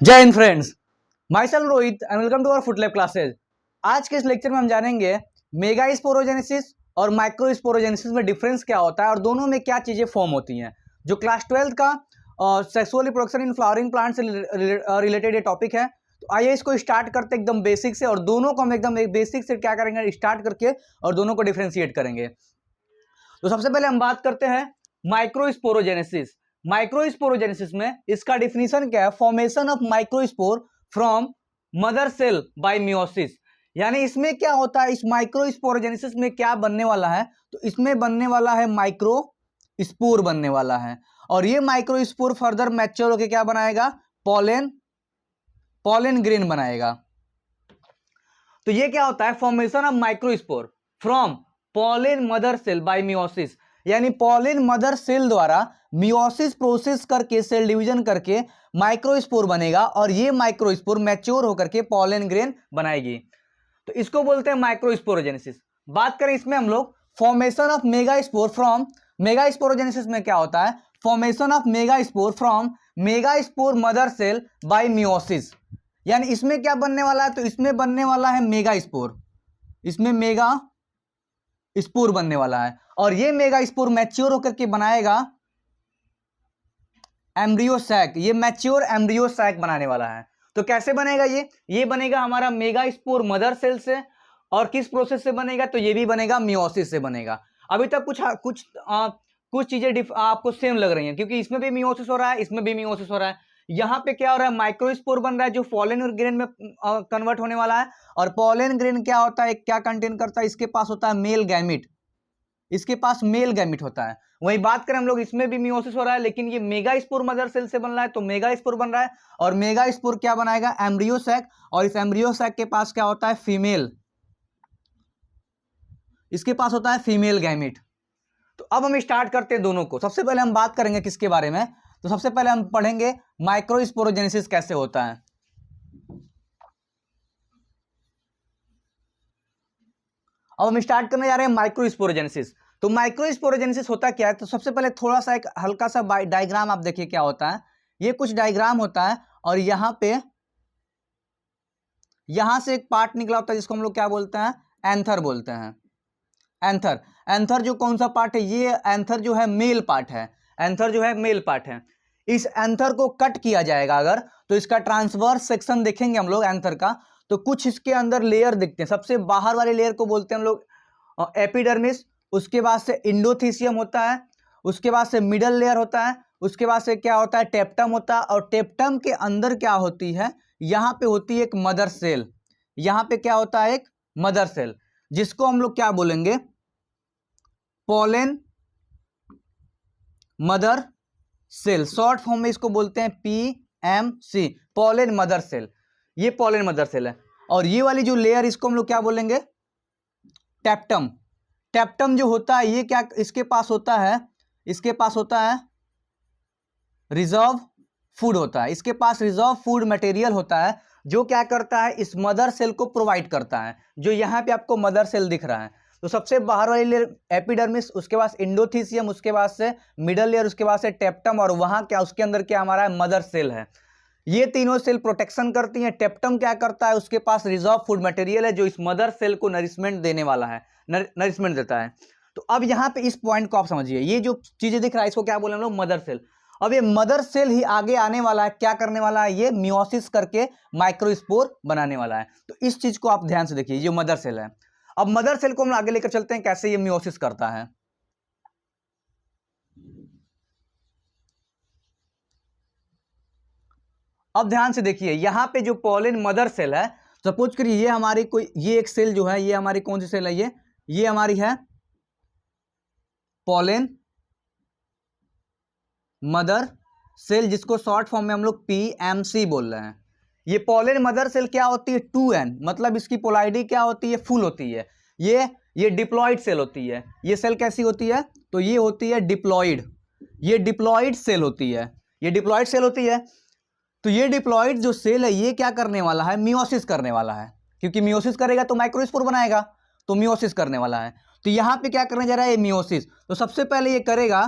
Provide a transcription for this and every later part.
जय हिंद friends, myself Rohit and welcome to our food lab classes. आज के इस लेक्चर में हम जानेंगे मेगा स्पोरोजेनेसिस और माइक्रो स्पोरोजेनेसिस में डिफरेंस क्या होता है और दोनों में क्या चीजें फॉर्म होती हैं। जो क्लास 12 का sexual reproduction in flowering plant से रिलेटेड ये टॉपिक है। तो आइए इसको स्टार्ट करते एकदम बेसिक से और दोनों को हम एकदम बेसिक से क्या करेंगे स्टार्ट करके और दोनों को डिफ्रेंशिएट करेंगे। तो सबसे पहले हम बात करते हैं माइक्रोस्पोरोजेनेसिस। माइक्रोस्पोरोजेनेसिस में इसका डिफिनीशन क्या है? Formation of microspore from mother cell by meiosis. यानी इसमें क्या होता है, इस माइक्रोस्पोरोजेनेसिस में क्या बनने वाला है? तो इसमें बनने वाला है माइक्रो स्पोर बनने वाला है और ये माइक्रोस्पोर फर्दर मैच्योर होकर क्या बनाएगा? पॉलन ग्रेन बनाएगा। तो ये क्या होता है? Formation of microspore from pollen mother cell by meiosis. यानी पॉलन मदर सेल द्वारा मियोसिस प्रोसेस करके सेल डिवीजन करके माइक्रोस्पोर बनेगा और ये माइक्रोस्पोर मैच्योर होकर के पॉलन ग्रेन बनाएगी। तो इसको बोलते हैं माइक्रोस्पोरोजेनेसिस। बात करें इसमें हम लोग formation of megaspore from megasporogenesis में क्या होता है? Formation of megaspore from megaspore mother cell by meiosis. यानी इसमें क्या बनने वाला है? तो इसमें बनने वाला है मेगास्पोर। इसमें मेगा स्पोर बनने वाला है और ये मेगा स्पोर मैच्योर होकर के बनाएगा एम्ब्रियो सैक। ये मैच्योर एम्ब्रियो सैक बनाने वाला है। तो कैसे बनेगा ये बनेगा हमारा मेगा स्पोर मदर सेल से। और किस प्रोसेस से बनेगा? तो ये भी बनेगा मियोसिस से बनेगा। अभी तक कुछ चीजें आपको सेम लग रही हैं क्योंकि इसमें भी मियोसिस हो रहा है, इसमें भी मियोसिस हो रहा है। यहाँ पे क्या हो रहा है? माइक्रोस्पोर बन रहा है जो पॉलन ग्रेन में कन्वर्ट होने वाला है। और पॉलन ग्रेन क्या होता है, क्या कंटेन करता है? इसके पास होता है मेल गैमिट। इसके पास मेल गैमिट होता है। वही बात करें हम लोग, इसमें भी मियोसिस हो रहा है लेकिन ये मेगा स्पोर मदर सेल से बन रहा है तो मेगा स्पोर बन रहा है। और मेगा स्पोर क्या बनाएगा? Embryo sac. और इस एम्ब्रियो सैक के पास क्या होता है? फीमेल। इसके पास होता है फीमेल गैमिट। तो अब हम स्टार्ट करते हैं दोनों को। सबसे पहले हम बात करेंगे किसके बारे में? तो सबसे पहले हम पढ़ेंगे माइक्रोस्पोरोजेनेसिस कैसे होता है। अब हम स्टार्ट करने जा रहे हैं माइक्रोस्पोरोजेनेसिस। तो माइक्रोस्पोरोजेनेसिस होता क्या है? तो सबसे पहले थोड़ा सा एक हल्का सा डायग्राम आप देखिए क्या होता है। ये कुछ डायग्राम होता है और यहां से एक पार्ट निकला होता है जिसको हम लोग क्या बोलते हैं? एंथर बोलते हैं। एंथर जो कौन सा पार्ट है? ये एंथर जो है मेल पार्ट है। एंथर जो है मेल पार्ट है। इस एंथर को कट किया जाएगा अगर, तो इसका ट्रांसवर्स सेक्शन देखेंगे हम लोग एंथर का, तो कुछ इसके अंदर लेयर दिखते हैं। सबसे बाहर वाले लेयर को बोलते हैं हम लोग एपिडर्मिस। उसके बाद से इंडोथीसियम होता है। उसके बाद से मिडल लेयर होता है। उसके बाद से क्या होता है? टेप्टम होता है। और टेप्टम के अंदर क्या होती है? यहां पे होती है एक मदर सेल। यहां पे क्या होता है? एक मदर सेल, जिसको हम लोग क्या बोलेंगे? Pollen mother cell. Short form में इसको बोलते हैं PMC, पॉलन मदर सेल। ये पॉलन मदर सेल है। और ये वाली जो लेयर इसको हम लोग क्या बोलेंगे? टेप्टम। टेप्टम जो होता है ये क्या इसके पास होता है? इसके पास होता है रिजर्व फूड होता है। इसके पास रिजर्व फूड मटेरियल होता है जो क्या करता है? इस मदर सेल को प्रोवाइड करता है। जो यहाँ पे आपको मदर सेल दिख रहा है। तो सबसे बाहर वाली लेयर एपिडर्मिस, उसके बाद इंडोथीसियम, उसके बाद से मिडल लेयर, उसके बाद से टेप्टम और वहां क्या उसके अंदर क्या हमारा मदर सेल है। ये तीनों सेल प्रोटेक्शन करती हैं। टेप्टम क्या करता है? उसके पास रिजर्व फूड मटेरियल है जो इस मदर सेल को नरिशमेंट देने वाला है, नरिशमेंट देता है। तो अब यहाँ पे इस पॉइंट को आप समझिए, ये जो चीजें दिख रहा है इसको क्या बोले हम लोग? Mother cell. अब ये मदर सेल ही आगे आने वाला है, क्या करने वाला है? ये मियोसिस करके माइक्रोस्पोर बनाने वाला है। तो इस चीज को आप ध्यान से देखिए, ये मदर सेल है। अब मदर सेल को हम आगे लेकर चलते हैं कैसे ये मियोसिस करता है। अब ध्यान से देखिए, यहां पे जो पॉलन मदर सेल है, सपोज करिए ये हमारी कोई ये एक सेल जो है, ये हमारी कौन सी सेल है? ये हमारी है पॉलन मदर सेल, जिसको शॉर्ट फॉर्म में हम लोग PMC बोल रहे हैं। ये पॉलन मदर सेल क्या होती है? 2N, मतलब इसकी पोलैरिटी क्या होती है? फुल होती है। ये डिप्लॉइड सेल होती है। ये सेल कैसी होती है? तो ये होती है डिप्लॉइड। ये डिप्लॉइड सेल होती है। ये डिप्लॉइड सेल होती है। तो ये डिप्लॉइड जो सेल है ये क्या करने वाला है? मियोसिस करने वाला है। क्योंकि मियोसिस करेगा तो माइक्रोस्पोर बनाएगा, तो मियोसिस करने वाला है। तो यहां पे क्या करने जा रहा है? मियोसिस। तो सबसे पहले ये करेगा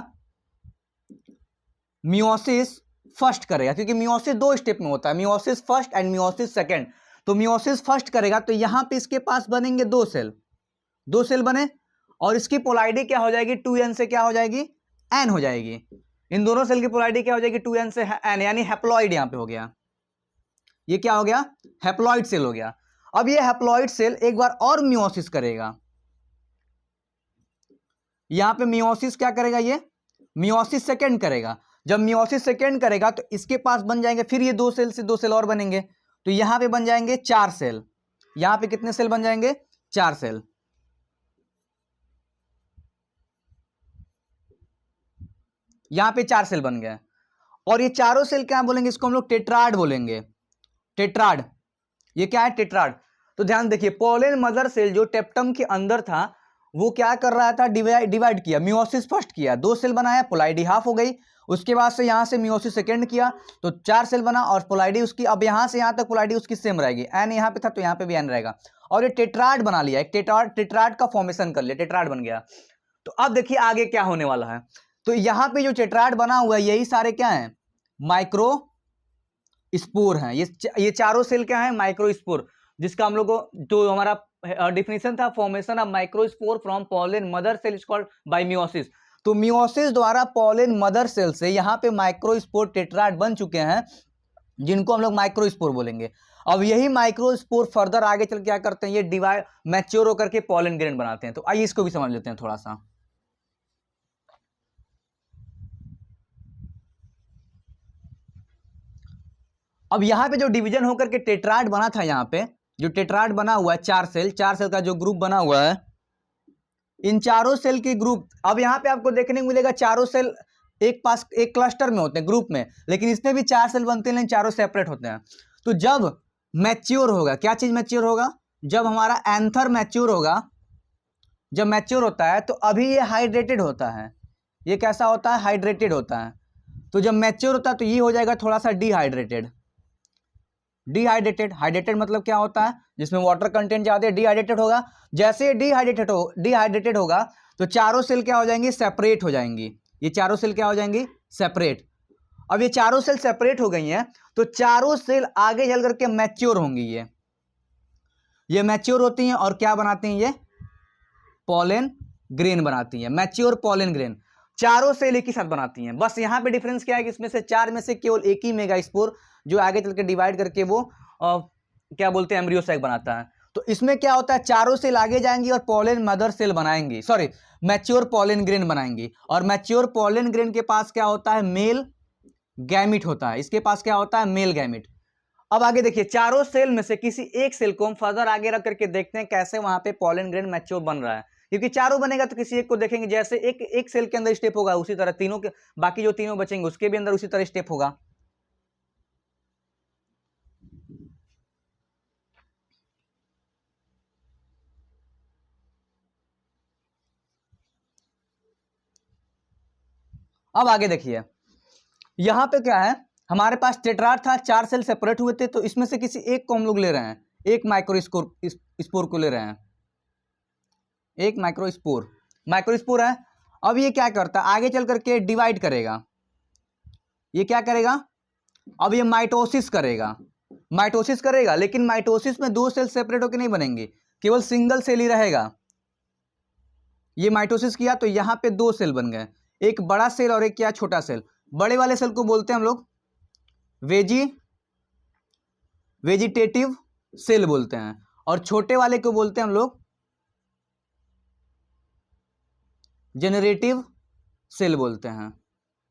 मियोसिस फर्स्ट करेगा, क्योंकि मियोसिस 2 स्टेप में होता है, meiosis first and meiosis second. तो मियोसिस फर्स्ट करेगा तो यहां पे इसके पास बनेंगे 2 सेल, 2 सेल बने, और इसकी पोलैरिटी क्या हो जाएगी, 2n से क्या हो जाएगी, n हो जाएगी। इन दोनों सेल की पोलैरिटी क्या हो जाएगी, 2n से n, यानी हैप्लॉइड यहां पे हो गया। ये क्या हो गया, हैप्लॉइड सेल हो गया। अब ये हैप्लॉइड सेल एक बार और मियोसिस करेगा, यहां पे मियोसिस क्या करेगा, ये मियोसिस सेकंड करेगा। जब मियोसिस सेकंड करेगा तो इसके पास बन जाएंगे फिर ये 2 सेल से 2 सेल और बनेंगे, तो यहां पे बन जाएंगे 4 सेल। यहां पे कितने सेल बन जाएंगे, 4 सेल। यहां पे 4 सेल बन गए, और ये चारों सेल क्या बोलेंगे, इसको हम लोग टेट्राड बोलेंगे, टेट्राड। ये क्या है, टेट्राड। तो ध्यान देखिए, पोलन मदर सेल जो टेप्टम के अंदर था वो क्या कर रहा था, डिवाइड किया, मियोसिस फर्स्ट किया, 2 सेल बनाया, पोलैरिटी हाफ हो गई। उसके बाद से यहां से मियोसिस सेकंड किया तो 4 सेल बना, और पोलैरिटी उसकी, अब यहां से यहां तक पोलैरिटी उसकी सेम रहेगी, एन यहां पे था तो यहां पे भी एन रहेगा, और ये टेट्राड बना लिया, एक टेट्राड का फॉर्मेशन कर लिया, टेट्राड बन गया। तो अब देखिए आगे क्या होने वाला है। तो यहां पे जो टेट्राड बना हुआ है यही सारे क्या है, माइक्रो स्पोर हैं। ये चारों सेल क्या है, माइक्रो स्पोर, जिसका हम लोग को जो हमारा डिफिनेशन था, formation of microspore from pollen mother cell is called by meiosis. तो मियोसिस द्वारा पॉलन मदर सेल से यहां पे माइक्रोस्पोर टेट्राड बन चुके हैं, जिनको हम लोग माइक्रोस्पोर बोलेंगे। अब यही माइक्रोस्पोर फर्दर आगे चल क्या करते हैं, ये डिवाइड मैच्योर होकर के पॉलन ग्रेन बनाते हैं। तो आइए इसको भी समझ लेते हैं थोड़ा सा। अब यहां पे जो डिवीजन होकर के टेट्राड बना था, यहां पे जो टेट्राड बना हुआ है, 4 सेल का जो ग्रुप बना हुआ है, इन चारों सेल के ग्रुप, अब यहां पे आपको देखने को मिलेगा चारों सेल एक क्लस्टर में होते हैं, ग्रुप में, लेकिन इसमें भी 4 सेल बनते हैं, लेकिन चारों सेपरेट होते हैं। तो जब मैच्योर होगा, क्या चीज मैच्योर होगा, जब हमारा एंथर मैच्योर होगा, जब मैच्योर होता है तो अभी ये हाइड्रेटेड होता है, ये कैसा होता है, हाइड्रेटेड होता है। तो जब मैच्योर होता है तो ये हो जाएगा थोड़ा सा डिहाइड्रेटेड। हाइड्रेटेड मतलब क्या होता है, जिसमें वाटर कंटेंट ज्यादा है, डिहाइड्रेटेड होगा। जैसे डिहाइड्रेटेड होगा तो चारों सेल क्या हो जाएंगी, सेपरेट हो जाएंगी। ये चारों सेल क्या हो जाएंगी, सेपरेट। अब ये चारों सेल सेपरेट हो गई हैं तो चारों सेल आगे चल करके मैच्योर होंगी, ये मैच्योर होती हैं और क्या बनाती हैं, ये पॉलन ग्रेन बनाती हैं, मैच्योर पॉलन ग्रेन। चारों सेल एक ही साथ बनाती हैं। बस यहां पे डिफरेंस क्या है कि इसमें से 4 में से केवल एक ही मेगास्पोर जो आगे चल के डिवाइड करके वो क्या बोलते हैं, एम्ब्रियो सैक बनाता है। तो इसमें क्या होता है, चारों सेल आगे जाएंगी और पॉलन मदर सेल बनाएंगी, सॉरी मैच्योर पॉलन ग्रेन बनाएंगी। और मैच्योर पॉलन ग्रेन के पास क्या होता है, मेल गैमिट होता है, इसके पास क्या होता है, मेल गैमिट। अब आगे देखिए, चारों सेल में से किसी एक सेल को हम फर्दर आगे रख करके देखते हैं कैसे वहां पे पॉलन ग्रेन मैच्योर बन रहा है, क्योंकि चारों बनेगा तो किसी एक को देखेंगे, जैसे एक सेल के अंदर स्टेप होगा उसी तरह तीनों के, बाकी जो तीनों बचेंगे उसके भी अंदर उसी तरह स्टेप होगा। अब आगे देखिए, यहां पे क्या है, हमारे पास टेट्राड था, 4 सेल सेपरेट हुए थे, तो इसमें से किसी एक को हम लोग ले रहे हैं, एक माइक्रोस्पोर को ले रहे हैं, एक माइक्रोस्पोर है। अब ये क्या करता है, आगे चल करके डिवाइड करेगा, ये क्या करेगा, अब ये माइटोसिस करेगा, लेकिन माइटोसिस में 2 सेल सेपरेट होकर नहीं बनेंगे, केवल सिंगल सेल ही रहेगा। ये माइटोसिस किया तो यहां पे 2 सेल बन गए, एक बड़ा सेल और एक क्या, छोटा सेल। बड़े वाले सेल को बोलते हैं हम लोग वेजिटेटिव सेल बोलते हैं, और छोटे वाले को बोलते हैं हम लोग जेनरेटिव सेल बोलते हैं।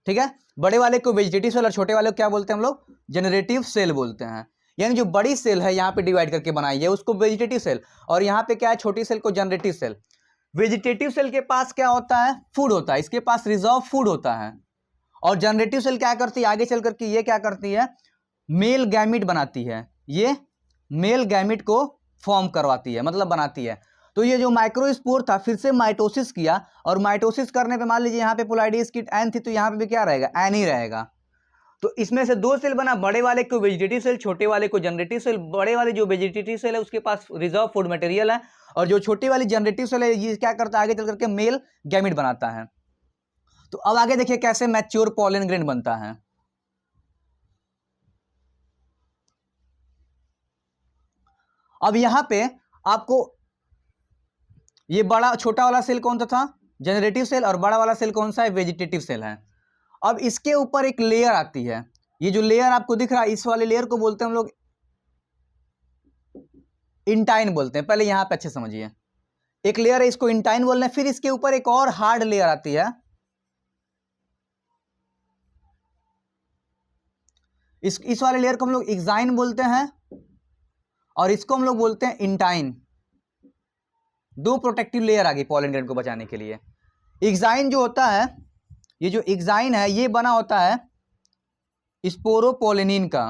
ठीक है, बड़े वाले को वेजिटेटिव सेल और छोटे वाले को क्या बोलते हैं हम लोग, जेनरेटिव सेल बोलते हैं। यानी जो बड़ी सेल है यहाँ पे डिवाइड करके बनाई है उसको वेजिटेटिव सेल, और यहाँ पे क्या है, छोटी सेल को जनरेटिव सेल। वेजिटेटिव सेल के पास क्या होता है, फूड होता है, इसके पास रिजर्व फूड होता है। और जनरेटिव सेल क्या करती है, आगे चल करके ये क्या करती है, मेल गैमिट बनाती है, ये मेल गैमिट को फॉर्म करवाती है, मतलब बनाती है। तो ये जो माइक्रोस्पोर था फिर से माइटोसिस किया, और माइटोसिस करने पे मान लीजिए यहाँ पे पोलैरिटी इसकी एन थी तो यहाँ पे भी क्या रहेगा, एन ही रहेगा। तो इसमें से 2 सेल बना, बड़े वाले को वेजिटेटिव सेल, छोटे वाले को जनरेटिव सेल। बड़े वाले जो वेजिटेटिव सेल है उसके पास रिजर्व फूड मटेरियल है, और जो छोटी वाली जनरेटिव सेल है ये क्या करता है, आगे चल करके मेल गैमिट बनाता है। तो अब आगे देखिए कैसे मैच्योर पॉलन ग्रेन बनता है। अब यहां पे आपको ये बड़ा छोटा वाला सेल कौन सा था, जनरेटिव सेल, और बड़ा वाला सेल कौन सा है, वेजिटेटिव सेल है। अब इसके ऊपर एक लेयर आती है, ये जो लेयर आपको दिख रहा है इस वाले लेयर को बोलते हैं हम लोग इंटाइन बोलते हैं। पहले यहां पे अच्छे समझिए, एक लेयर है इसको इंटाइन बोल रहे हैं, फिर इसके ऊपर एक और हार्ड लेयर आती है, इस वाले लेयर को हम लोग एक्साइन बोलते हैं, और इसको हम लोग बोलते हैं इंटाइन। दो प्रोटेक्टिव लेयर आ गई पॉलन ग्रेन को बचाने के लिए। एक्साइन जो होता है, ये जो एक्साइन है ये बना होता है स्पोरोपोलिनिन का,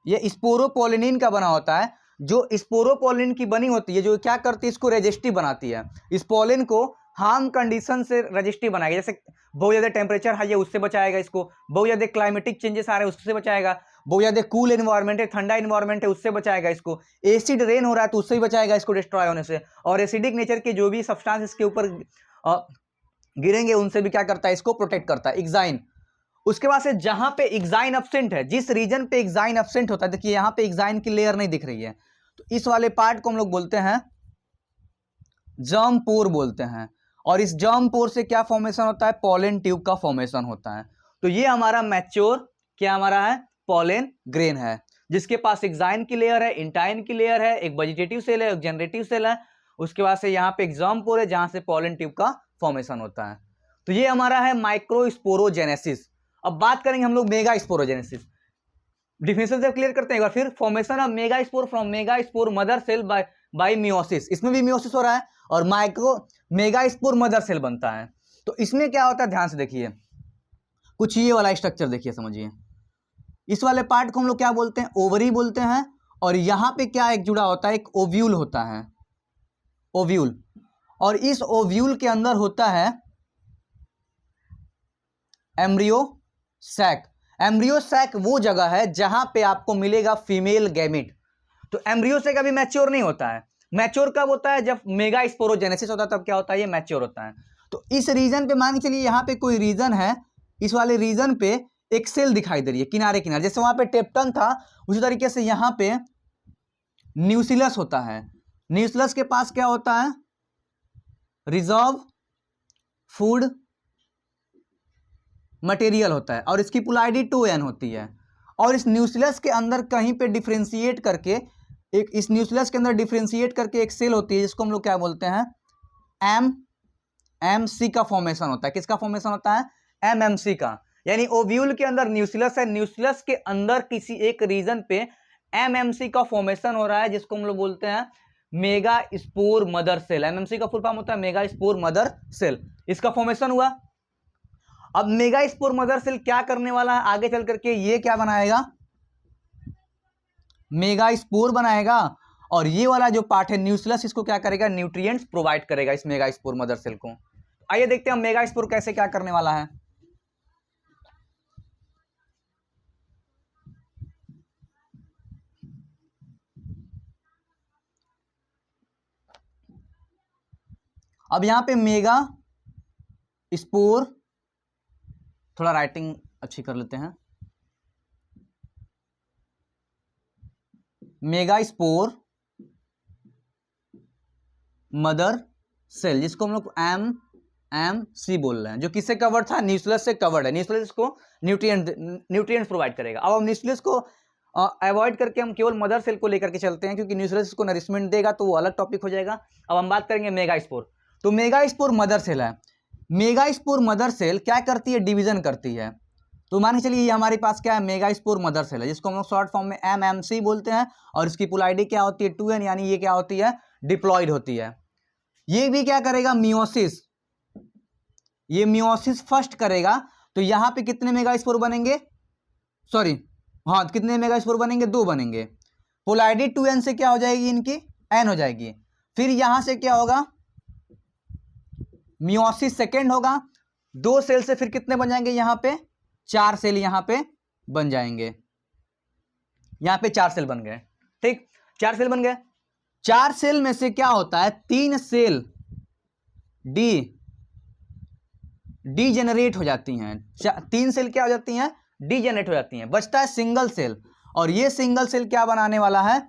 ये स्पोरोपोलिनिन का बना होता है। जो स्पोरोपोलिन की बनी होती है, जो क्या करती है, इसको रेजिस्टिव बनाती है। इस पोलिन को हार्म कंडीशन से रेजिस्टिव बनाएगा, जैसे बहुत ज़्यादा टेम्परेचर हाई है उससे बचाएगा इसको, बहुत ज़्यादा क्लाइमेटिक चेंजेस आ रहे हैं उससे बचाएगा, बहुत ज़्यादा कूल एनवायरनमेंट है, ठंडा एनवायरनमेंट है उससे बचाएगा इसको, एसिड रेन हो रहा है तो उससे भी बचाएगा इसको डिस्ट्रॉय होने से, और एसिडिक नेचर के जो भी सब्सटेंस इसके ऊपर गिरेंगे उनसे भी क्या करता है, इसको प्रोटेक्ट करता है एक्साइन। उसके बाद से जहां पे एक्साइन एब्सेंट है, जिस रीजन पे एक्साइन एब्सेंट होता है, देखिए यहां पे एक्साइन की लेयर नहीं दिख रही है, तो इस वाले पार्ट को हम लोग बोलते हैं जर्म पोर बोलते हैं। और इस जर्म पोर से क्या फॉर्मेशन होता है, पॉलन ट्यूब का फॉर्मेशन होता है। तो ये हमारा मैच्योर क्या हमारा है, पॉलन ग्रेन है, जिसके पास एक्साइन की लेयर है, इंटाइन की लेयर है, एक वेजिटेटिव सेल है, एक जनरेटिव सेल है। उसके बाद से यहाँ पे एक जर्म पोर है जहां से पॉलन ट्यूब का फॉर्मेशन होता है। तो ये हमारा है माइक्रोस्पोरोजेनेसिस। अब बात करेंगे हम लोग मेगा स्पोरोजेनेसिस। डिफिनेशन से क्लियर करते हैं एक बार फिर। Formation of mega spore from mega spore mother cell by meiosis, इसमें भी मियोसिस हो रहा है, और मेगा स्पोर मदर सेल बनता है। तो इसमें क्या होता है, ध्यान से देखिए, कुछ ये वाला स्ट्रक्चर देखिए, समझिए। इस वाले पार्ट को हम लोग क्या बोलते हैं, ओवरी बोलते हैं, और यहां पे क्या एक जुड़ा होता है, एक ओव्यूल होता है, ओव्यूल, और इस ओव्यूल के अंदर होता है एम्ब्रियो सैक। एम्ब्रियो सैक वो जगह है जहां पे आपको मिलेगा फीमेल गैमेट। तो एम्ब्रियो सैक अभी मैच्योर नहीं होता है, मैच्योर कब होता है, जब मेगा स्पोरोजेनेसिस होता है, तब क्या होता है, ये मैच्योर होता है। तो इस रीजन पे मान के चलिए यहाँ पे कोई रीजन है, इस वाले रीजन पे एक सेल दिखाई दे रही है किनारे किनारे, जैसे वहां पे टेप्टन था उसी तरीके से यहाँ पे न्यूसिलस होता है। न्यूसिलस के पास क्या होता है, रिजर्व फूड मटेरियल होता है, और इसकी पोलैरिटी 2n होती है। और इस न्यूक्लियस के अंदर कहीं पे डिफरेंशिएट करके इस न्यूक्लियस के अंदर डिफरेंशिएट करके एक सेल होती है जिसको हम लोग क्या बोलते हैं, एमएमसी का फॉर्मेशन होता है। किसका फॉर्मेशन होता है, एमएमसी का। यानी ओव्यूल के अंदर न्यूक्लियस है, न्यूक्लियस के अंदर किसी एक रीजन पे एमएमसी का फॉर्मेशन हो रहा है, जिसको हम लोग बोलते हैं mega spore mother cell. MMC का फुल फॉर्म होता है मेगा स्पोर मदर सेल, इसका फॉर्मेशन हुआ। अब मेगा स्पोर मदर सेल क्या करने वाला है, आगे चल करके ये क्या बनाएगा, मेगा स्पोर बनाएगा, और ये वाला जो पार्ट है न्यूक्लियस, इसको क्या करेगा, न्यूट्रिएंट्स प्रोवाइड करेगा इस मेगा स्पोर मदर सेल को। आइए देखते हैं मेगा स्पोर कैसे क्या करने वाला है। अब यहां पे मेगा स्पोर, थोड़ा राइटिंग अच्छी कर लेते हैं, मेगा स्पोर मदर सेल, जिसको हम लोग एमएमसी बोल रहे हैं, जो किससे कवर्ड था, न्यूक्लियस से कवर्ड है। न्यूक्लियस को न्यूट्रिएंट्स प्रोवाइड करेगा। अब हम न्यूक्लियस को अवॉइड करके हम केवल मदर सेल को लेकर के चलते हैं, क्योंकि न्यूक्लियस को नरिशमेंट देगा तो वो अलग टॉपिक हो जाएगा। अब हम बात करेंगे मेगा स्पोर। तो मेगा स्पोर मदर सेल है। मेगा स्पोर मदर सेल क्या करती है, डिवीजन करती है। तो मान के चलिए ये हमारे पास क्या है, मेगा स्पोर मदर सेल है, जिसको हम लोग शॉर्ट फॉर्म में एमएमसी बोलते हैं, और इसकी पोलैरिटी क्या होती है, 2n, यानी ये क्या होती है, डिप्लॉयड होती है। ये भी क्या करेगा, मियोसिस, ये मियोसिस फर्स्ट करेगा। तो यहां पे कितने मेगा स्पोर बनेंगे, सॉरी हाँ, कितने मेगा स्पोर बनेंगे, 2 बनेंगे। पोलैरिटी 2n से क्या हो जाएगी, इनकी n हो जाएगी। फिर यहां से क्या होगा, मियोसिस सेकेंड होगा, 2 सेल से फिर कितने बन जाएंगे, यहां पे 4 सेल यहां पे बन जाएंगे। यहां पे 4 सेल बन गए, ठीक, 4 सेल बन गए। 4 सेल में से क्या होता है, 3 सेल डीजेनरेट हो जाती हैं। 3 सेल क्या हो जाती हैं, डीजेनरेट हो जाती हैं, बचता है सिंगल सेल। और ये सिंगल सेल क्या बनाने वाला है,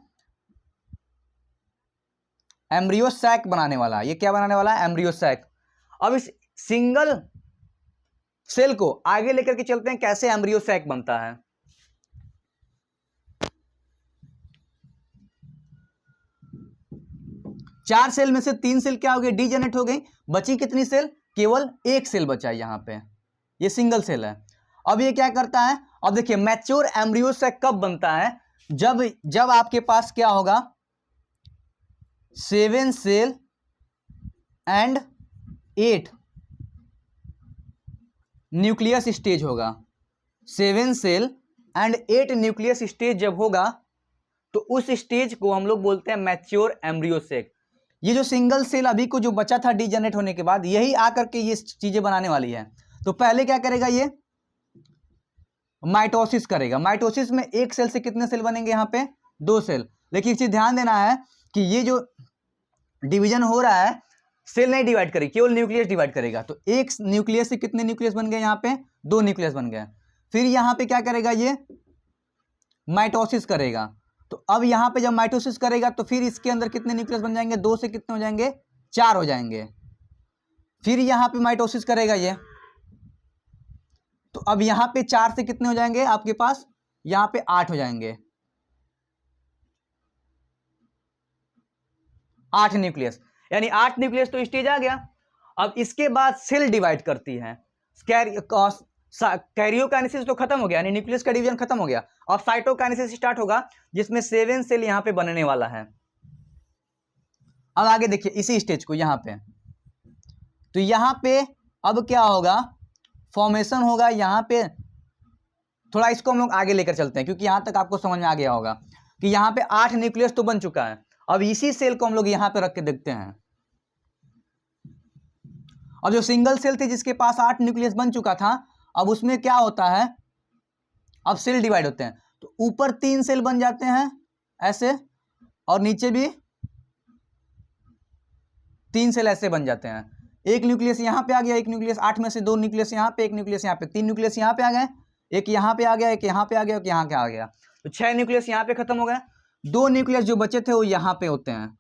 एम्ब्रियो सैक बनाने वाला, ये क्या बनाने वाला है, एम्ब्रियो सैक। अब इस सिंगल सेल को आगे लेकर के चलते हैं कैसे एम्ब्रियो सैक बनता है। चार सेल में से 3 सेल क्या हो गई, डीजेनरेट हो गई, बची कितनी सेल, केवल एक सेल बचा है यहां पे, ये सिंगल सेल है। अब ये क्या करता है, अब देखिए मैच्योर एम्ब्रियो सैक कब बनता है, जब आपके पास क्या होगा, 7 सेल एंड 8 न्यूक्लियस स्टेज होगा। 7 सेल एंड 8 न्यूक्लियस स्टेज जब होगा तो उस स्टेज को हम लोग बोलते हैं मैच्योर एम्ब्रियो सैक। ये जो सिंगल सेल अभी को जो बचा था डीजेनरेट होने के बाद, यही आकर के ये चीजें बनाने वाली है। तो पहले क्या करेगा, ये माइटोसिस करेगा। माइटोसिस में एक सेल से कितने सेल बनेंगे, यहाँ पे 2 सेल। लेकिन चीज ध्यान देना है कि ये जो डिवीजन हो रहा है, सेल नहीं डिवाइड करेगी, केवल न्यूक्लियस डिवाइड करेगा। तो एक न्यूक्लियस से कितने न्यूक्लियस बन गए, यहाँ पे 2 न्यूक्लियस बन गए। फिर यहाँ पे क्या करेगा, ये माइटोसिस करेगा। तो अब यहाँ पे जब माइटोसिस करेगा तो फिर इसके अंदर कितने न्यूक्लियस बन जाएंगे, 2 से कितने हो जाएंगे, 4 हो जाएंगे। फिर यहाँ पे माइटोसिस करेगा ये, तो अब यहाँ पे 4 से कितने हो जाएंगे आपके पास, यहाँ पे 8 हो जाएंगे, 8 न्यूक्लियस, यानी 8 न्यूक्लियस तो स्टेज आ गया। अब इसके बाद सेल डिवाइड करती है, कैरियोकाइनेसिस तो खत्म हो गया, यानी न्यूक्लियस का डिवीजन खत्म हो गया। अब साइटोकाइनेसिस स्टार्ट होगा, जिसमें 7 सेल यहां पे बनने वाला है। अब आगे देखिए इसी स्टेज को यहां पे, तो यहां पे अब क्या होगा, फॉर्मेशन होगा यहां पे। थोड़ा इसको हम लोग आगे लेकर चलते हैं, क्योंकि यहां तक आपको समझ में आ गया होगा कि यहां पे 8 न्यूक्लियस तो बन चुका है। अब इसी सेल को हम लोग यहां पे रख के देखते हैं। अब जो सिंगल सेल थी जिसके पास 8 न्यूक्लियस बन चुका था, अब उसमें क्या होता है, अब सेल डिवाइड होते हैं। तो ऊपर 3 सेल बन जाते हैं ऐसे, और नीचे भी 3 सेल ऐसे बन जाते हैं। एक न्यूक्लियस यहां पे आ गया, एक न्यूक्लियस, 8 में से 2 न्यूक्लियस यहां पे, एक न्यूक्लियस यहां पे, 3 न्यूक्लियस यहां पे आ गए, एक यहां पे आ गया, एक यहां पे आ गया, एक यहां पे आ गया। तो 6 न्यूक्लियस यहां पे खत्म हो गए। 2 न्यूक्लियस जो बचे थे वो यहां पे होते हैं।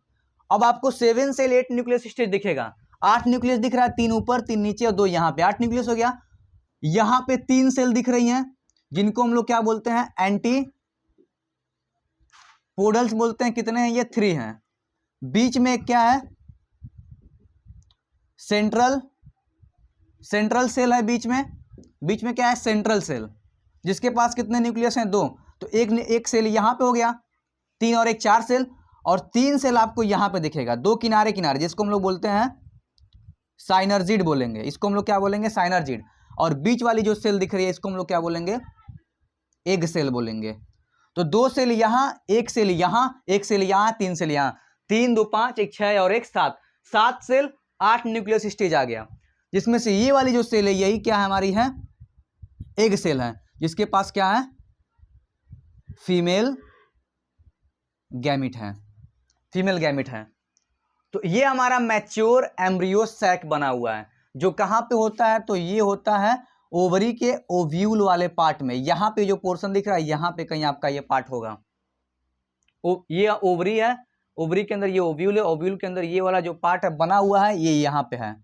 अब आपको 7 सेल 8 न्यूक्लियस स्टेज दिखेगा। 8 न्यूक्लियस दिख रहा है, 3 ऊपर 3 नीचे और 2 यहां पे, 8 न्यूक्लियस हो गया। यहां पे 3 सेल दिख रही हैं, जिनको हम लोग क्या बोलते हैं, एंटी पोडल्स बोलते हैं। कितने हैं ये, 3 हैं। बीच में क्या है, सेंट्रल सेल है बीच में क्या है, सेंट्रल सेल, जिसके पास कितने न्यूक्लियस हैं, 2। तो एक सेल यहां पे हो गया, 3 और 1 4 सेल, और 3 सेल आपको यहां पे दिखेगा, 2 किनारे किनारे, जिसको हम लोग बोलते हैं साइनर्जिड बोलेंगे। इसको हम लोग क्या बोलेंगे, साइनर्जिड। और बीच वाली जो सेल दिख रही है इसको हम लोग क्या बोलेंगे, एग सेल बोलेंगे। तो 2 सेल यहां, 1 सेल यहां, 1 सेल यहां, 3 सेल यहां, 3 2 5, 1 6 और 1 7, 7 सेल 8 न्यूक्लियस स्टेज आ गया। जिसमें से ये वाली जो सेल है यही क्या है, हमारी है एग सेल है, जिसके पास क्या है, फीमेल गैमिट है, फीमेल गैमिट है। तो ये हमारा मैच्योर एम्ब्रियो सैक बना हुआ है, जो कहां पे होता है, तो ये होता है ओवरी के ओव्यूल वाले पार्ट में। यहां पे जो पोर्शन दिख रहा है, यहां पे कहीं आपका ये पार्ट होगा। ये ओवरी है, ओवरी के अंदर ये ओव्यूल है, ओव्यूल के अंदर ये वाला जो पार्ट है बना हुआ है, ये यहां पे है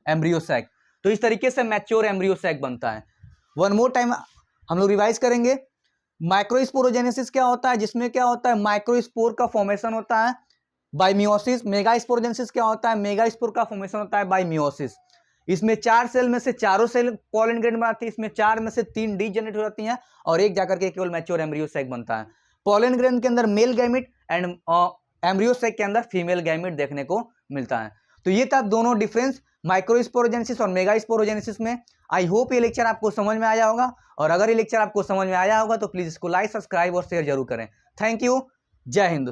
एम्ब्रियो सैक। तो इस तरीके से मैच्योर एम्ब्रियो सैक बनता है। वन मोर टाइम हम लोग रिवाइज करेंगे। माइक्रोस्पोरोजेनेसिस क्या होता है, जिसमें क्या होता है, माइक्रोस्पोर का फॉर्मेशन होता है बाय मियोसिस। मेगास्पोरोजेनेसिस क्या होता है, मेगास्पोर का फॉर्मेशन होता है बाय मियोसिस। इसमें 4 सेल में से चारों सेल पॉलन ग्रेन बनाती है, इसमें 4 में से 3 डीजेनरेट हो जाती हैं और एक जाकर के केवल मैच्योर एम्ब्रियो सैक बनता है। पॉलन ग्रेन के अंदर male gamete and embryo sac के अंदर फीमेल गैमिट देखने को मिलता है। तो ये था दोनों डिफरेंस माइक्रोस्पोरोजेनेसिस और मेगास्पोरोजेनेसिस में। आई होप ये लेक्चर आपको समझ में आया होगा, और अगर ये लेक्चर आपको समझ में आया होगा तो प्लीज इसको लाइक, सब्सक्राइब और शेयर जरूर करें। थैंक यू, जय हिंद।